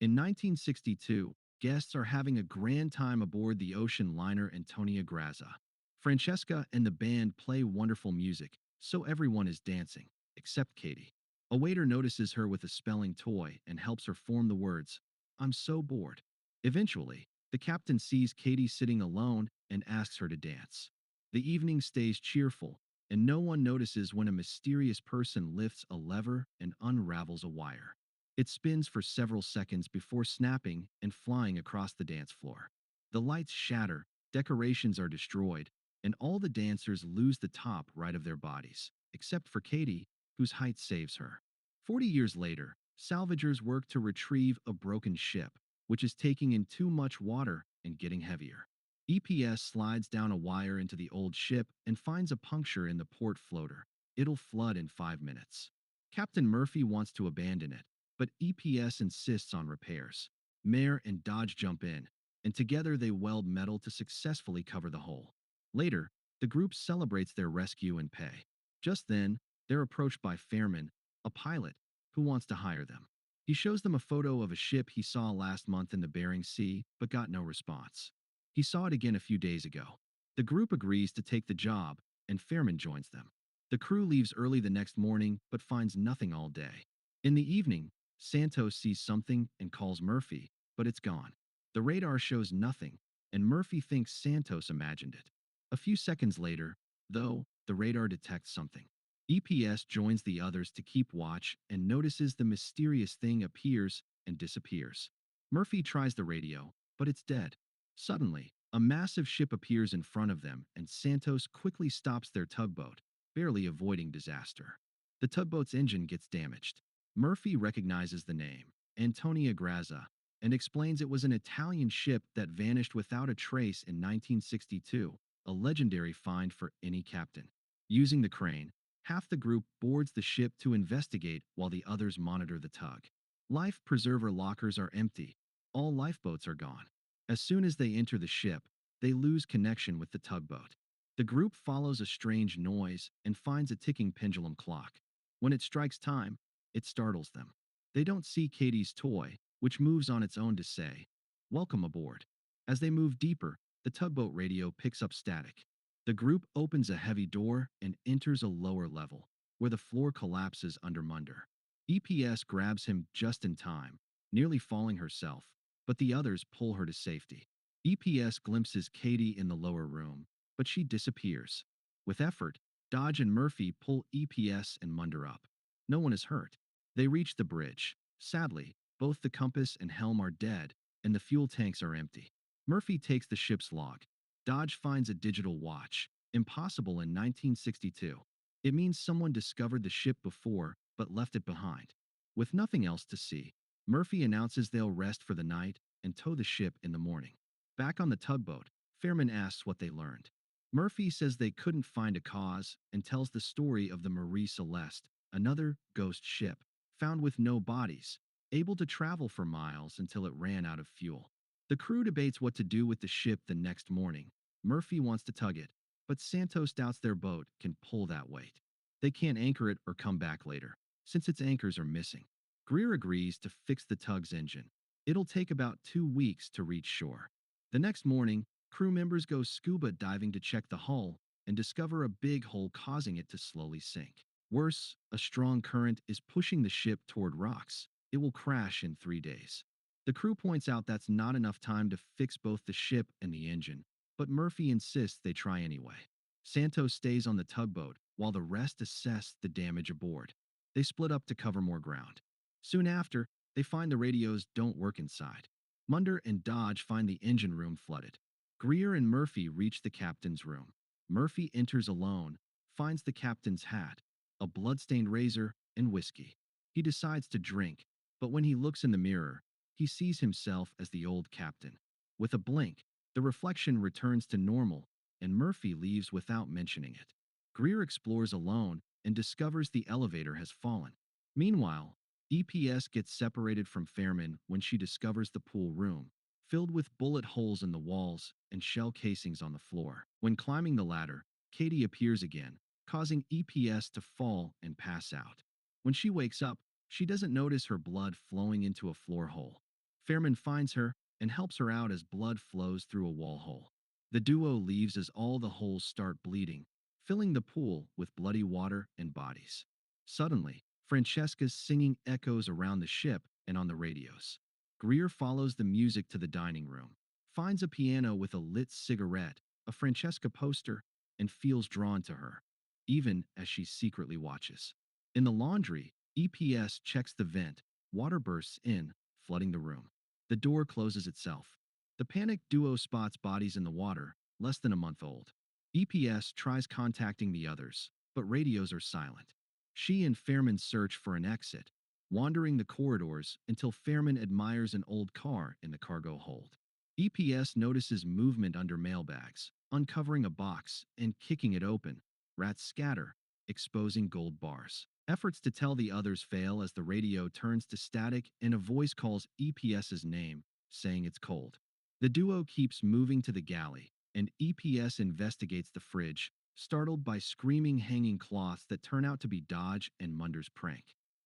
In 1962, guests are having a grand time aboard the ocean liner Antonia Grazza. Francesca and the band play wonderful music, so everyone is dancing, except Katie. A waiter notices her with a spelling toy and helps her form the words, "I'm so bored." Eventually, the captain sees Katie sitting alone and asks her to dance. The evening stays cheerful, and no one notices when a mysterious person lifts a lever and unravels a wire. It spins for several seconds before snapping and flying across the dance floor. The lights shatter, decorations are destroyed, and all the dancers lose the top right of their bodies, except for Katie, whose height saves her. 40 years later, salvagers work to retrieve a broken ship, which is taking in too much water and getting heavier. EPS slides down a wire into the old ship and finds a puncture in the port floater. It'll flood in 5 minutes. Captain Murphy wants to abandon it, but EPS insists on repairs. Mayor and Dodge jump in, and together they weld metal to successfully cover the hole. Later, the group celebrates their rescue and pay. Just then, they're approached by Fairman, a pilot, who wants to hire them. He shows them a photo of a ship he saw last month in the Bering Sea, but got no response. He saw it again a few days ago. The group agrees to take the job, and Fairman joins them. The crew leaves early the next morning, but finds nothing all day. In the evening, Santos sees something and calls Murphy, but it's gone. The radar shows nothing, and Murphy thinks Santos imagined it. A few seconds later, though, the radar detects something. EPS joins the others to keep watch and notices the mysterious thing appears and disappears. Murphy tries the radio, but it's dead. Suddenly, a massive ship appears in front of them, and Santos quickly stops their tugboat, barely avoiding disaster. The tugboat's engine gets damaged. Murphy recognizes the name, Antonia Grazza, and explains it was an Italian ship that vanished without a trace in 1962, a legendary find for any captain. Using the crane, half the group boards the ship to investigate while the others monitor the tug. Life preserver lockers are empty. All lifeboats are gone. As soon as they enter the ship, they lose connection with the tugboat. The group follows a strange noise and finds a ticking pendulum clock. When it strikes time, it startles them. They don't see Katie's toy, which moves on its own to say, "Welcome aboard." As they move deeper, the tugboat radio picks up static. The group opens a heavy door and enters a lower level, where the floor collapses under Munder. EPS grabs him just in time, nearly falling herself, but the others pull her to safety. EPS glimpses Katie in the lower room, but she disappears. With effort, Dodge and Murphy pull EPS and Munder up. No one is hurt. They reach the bridge. Sadly, both the compass and helm are dead, and the fuel tanks are empty. Murphy takes the ship's log. Dodge finds a digital watch, impossible in 1962. It means someone discovered the ship before, but left it behind. With nothing else to see, Murphy announces they'll rest for the night and tow the ship in the morning. Back on the tugboat, Fairman asks what they learned. Murphy says they couldn't find a cause and tells the story of the Marie Celeste, another ghost ship, found with no bodies, able to travel for miles until it ran out of fuel. The crew debates what to do with the ship the next morning. Murphy wants to tug it, but Santos doubts their boat can pull that weight. They can't anchor it or come back later, since its anchors are missing. Greer agrees to fix the tug's engine. It'll take about 2 weeks to reach shore. The next morning, crew members go scuba diving to check the hull and discover a big hole causing it to slowly sink. Worse, a strong current is pushing the ship toward rocks. It will crash in 3 days. The crew points out that's not enough time to fix both the ship and the engine, but Murphy insists they try anyway. Santos stays on the tugboat while the rest assess the damage aboard. They split up to cover more ground. Soon after, they find the radios don't work inside. Munder and Dodge find the engine room flooded. Greer and Murphy reach the captain's room. Murphy enters alone, finds the captain's hat, a bloodstained razor, and whiskey. He decides to drink, but when he looks in the mirror, he sees himself as the old captain. With a blink, the reflection returns to normal, and Murphy leaves without mentioning it. Greer explores alone and discovers the elevator has fallen. Meanwhile, EPS gets separated from Fairman when she discovers the pool room, filled with bullet holes in the walls and shell casings on the floor. When climbing the ladder, Katie appears again, causing EPS to fall and pass out. When she wakes up, she doesn't notice her blood flowing into a floor hole. Fairman finds her and helps her out as blood flows through a wall hole. The duo leaves as all the holes start bleeding, filling the pool with bloody water and bodies. Suddenly, Francesca's singing echoes around the ship and on the radios. Greer follows the music to the dining room, finds a piano with a lit cigarette, a Francesca poster, and feels drawn to her, even as she secretly watches. In the laundry, EPS checks the vent, water bursts in, flooding the room. The door closes itself. The panicked duo spots bodies in the water, less than a month old. EPS tries contacting the others, but radios are silent. She and Fairman search for an exit, wandering the corridors until Fairman admires an old car in the cargo hold. EPS notices movement under mailbags, uncovering a box and kicking it open. Rats scatter, exposing gold bars. Efforts to tell the others fail as the radio turns to static and a voice calls EPS's name, saying it's cold. The duo keeps moving to the galley, and EPS investigates the fridge, startled by screaming hanging cloths that turn out to be Dodge and Munder's prank.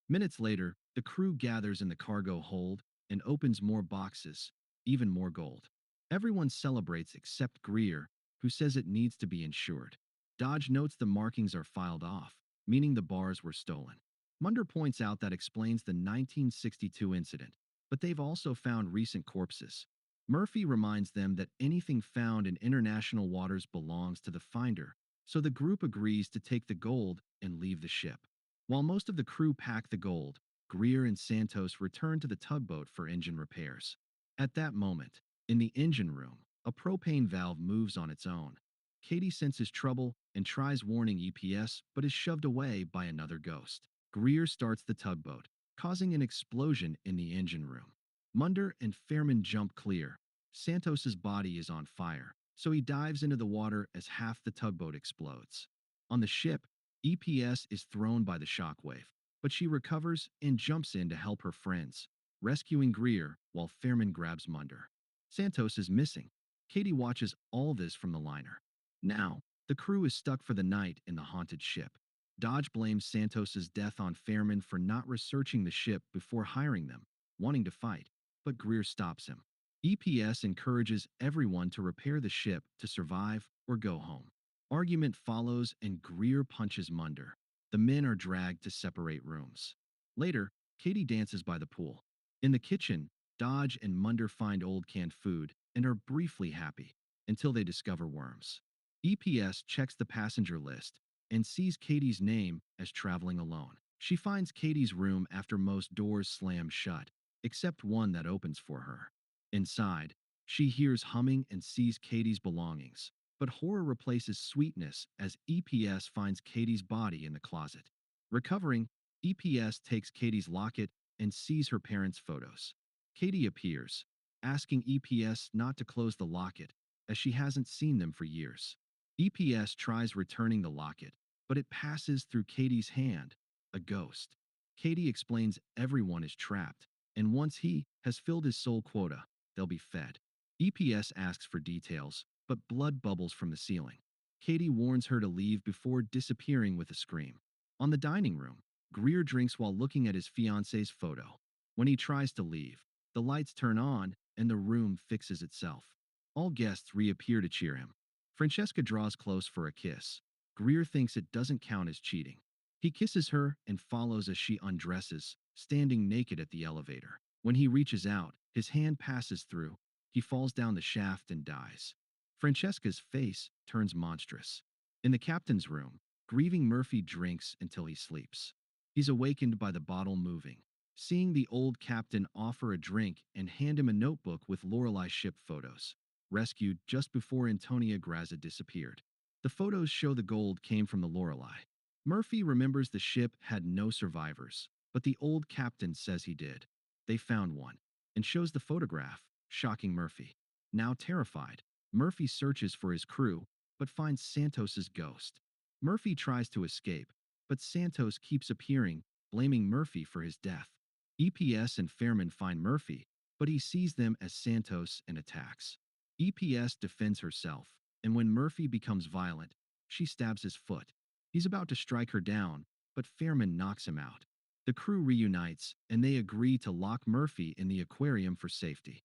Minutes later, the crew gathers in the cargo hold and opens more boxes, even more gold. Everyone celebrates except Greer, who says it needs to be insured. Dodge notes the markings are filed off, meaning the bars were stolen. Munder points out that explains the 1962 incident, but they've also found recent corpses. Murphy reminds them that anything found in international waters belongs to the finder, so the group agrees to take the gold and leave the ship. While most of the crew pack the gold, Greer and Santos return to the tugboat for engine repairs. At that moment, in the engine room, a propane valve moves on its own. Katie senses trouble and tries warning EPS, but is shoved away by another ghost. Greer starts the tugboat, causing an explosion in the engine room. Munder and Fairman jump clear. Santos's body is on fire, so he dives into the water as half the tugboat explodes. On the ship, EPS is thrown by the shockwave, but she recovers and jumps in to help her friends, rescuing Greer while Fairman grabs Munder. Santos is missing. Katie watches all this from the liner. Now, the crew is stuck for the night in the haunted ship. Dodge blames Santos's death on Fairman for not researching the ship before hiring them, wanting to fight, but Greer stops him. EPS encourages everyone to repair the ship to survive or go home. Argument follows and Greer punches Munder. The men are dragged to separate rooms. Later, Katie dances by the pool. In the kitchen, Dodge and Munder find old canned food and are briefly happy until they discover worms. EPS checks the passenger list and sees Katie's name as traveling alone. She finds Katie's room after most doors slam shut, except one that opens for her. Inside, she hears humming and sees Katie's belongings, but horror replaces sweetness as EPS finds Katie's body in the closet. Recovering, EPS takes Katie's locket and sees her parents' photos. Katie appears, asking EPS not to close the locket, as she hasn't seen them for years. EPS tries returning the locket, but it passes through Katie's hand, a ghost. Katie explains everyone is trapped, and once he has filled his soul quota, they'll be fed. EPS asks for details, but blood bubbles from the ceiling. Katie warns her to leave before disappearing with a scream. On the dining room, Greer drinks while looking at his fiance's photo. When he tries to leave, the lights turn on and the room fixes itself. All guests reappear to cheer him. Francesca draws close for a kiss. Greer thinks it doesn't count as cheating. He kisses her and follows as she undresses, standing naked at the elevator. When he reaches out, his hand passes through. He falls down the shaft and dies. Francesca's face turns monstrous. In the captain's room, grieving Murphy drinks until he sleeps. He's awakened by the bottle moving. Seeing the old captain offer a drink and hand him a notebook with Lorelei ship photos, rescued just before Antonia Grazza disappeared. The photos show the gold came from the Lorelei. Murphy remembers the ship had no survivors, but the old captain says he did. They found one, and shows the photograph, shocking Murphy. Now terrified, Murphy searches for his crew, but finds Santos's ghost. Murphy tries to escape, but Santos keeps appearing, blaming Murphy for his death. EPS and Fairman find Murphy, but he sees them as Santos and attacks. EPS defends herself, and when Murphy becomes violent, she stabs his foot. He's about to strike her down, but Fairman knocks him out. The crew reunites, and they agree to lock Murphy in the aquarium for safety.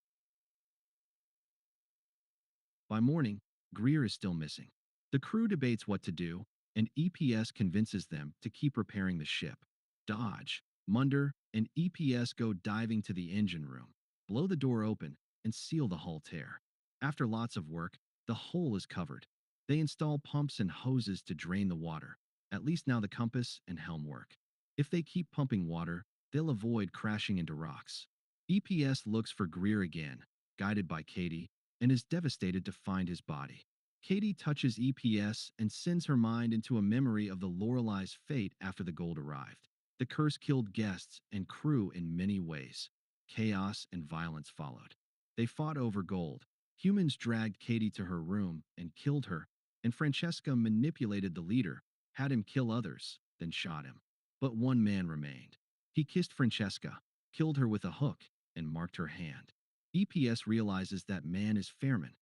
By morning, Greer is still missing. The crew debates what to do, and EPS convinces them to keep repairing the ship. Dodge, Munder, and EPS go diving to the engine room, blow the door open, and seal the hull tear. After lots of work, the hole is covered. They install pumps and hoses to drain the water. At least now the compass and helm work. If they keep pumping water, they'll avoid crashing into rocks. EPS looks for Greer again, guided by Katie, and is devastated to find his body. Katie touches EPS and sends her mind into a memory of the Lorelei's fate after the gold arrived. The curse killed guests and crew in many ways. Chaos and violence followed. They fought over gold. Humans dragged Katie to her room and killed her, and Francesca manipulated the leader, had him kill others, then shot him. But one man remained. He kissed Francesca, killed her with a hook, and marked her hand. EPS realizes that man is Fairman.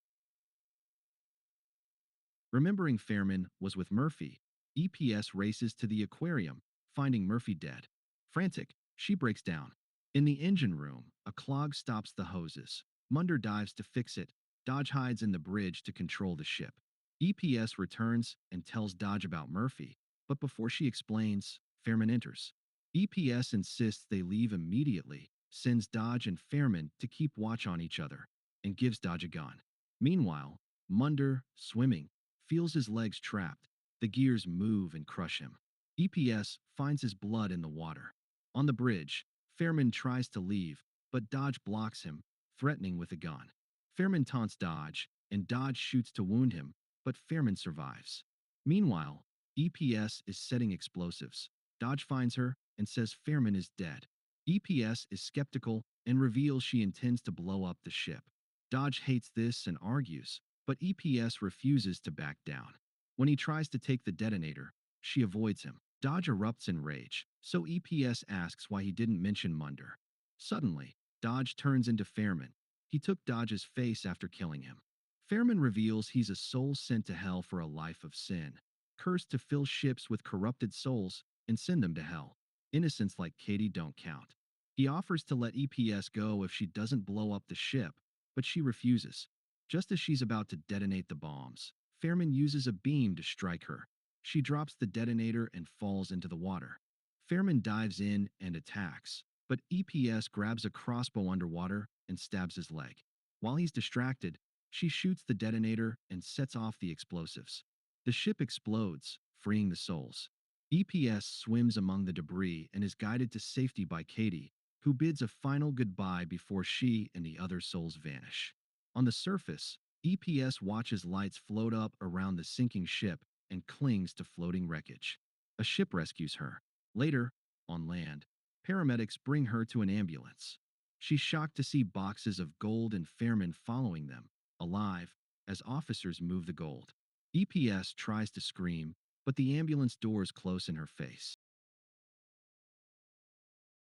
Remembering Fairman was with Murphy, EPS races to the aquarium, finding Murphy dead. Frantic, she breaks down. In the engine room, a clog stops the hoses. Munder dives to fix it. Dodge hides in the bridge to control the ship. EPS returns and tells Dodge about Murphy, but before she explains, Fairman enters. EPS insists they leave immediately, sends Dodge and Fairman to keep watch on each other, and gives Dodge a gun. Meanwhile, Munder, swimming, feels his legs trapped. The gears move and crush him. EPS finds his blood in the water. On the bridge, Fairman tries to leave, but Dodge blocks him, threatening with a gun. Fairman taunts Dodge, and Dodge shoots to wound him, but Fairman survives. Meanwhile, EPS is setting explosives. Dodge finds her and says Fairman is dead. EPS is skeptical and reveals she intends to blow up the ship. Dodge hates this and argues, but EPS refuses to back down. When he tries to take the detonator, she avoids him. Dodge erupts in rage, so EPS asks why he didn't mention Munder. Suddenly, Dodge turns into Fairman. He took Dodge's face after killing him. Fairman reveals he's a soul sent to hell for a life of sin, cursed to fill ships with corrupted souls and send them to hell. Innocents like Katie don't count. He offers to let EPS go if she doesn't blow up the ship, but she refuses. Just as she's about to detonate the bombs, Fairman uses a beam to strike her. She drops the detonator and falls into the water. Fairman dives in and attacks, but EPS grabs a crossbow underwater and stabs his leg. While he's distracted, she shoots the detonator and sets off the explosives. The ship explodes, freeing the souls. EPS swims among the debris and is guided to safety by Katie, who bids a final goodbye before she and the other souls vanish. On the surface, EPS watches lights float up around the sinking ship and clings to floating wreckage. A ship rescues her. Later, on land, paramedics bring her to an ambulance. She's shocked to see boxes of gold and Fairman following them, alive, as officers move the gold. EPS tries to scream, but the ambulance doors close in her face.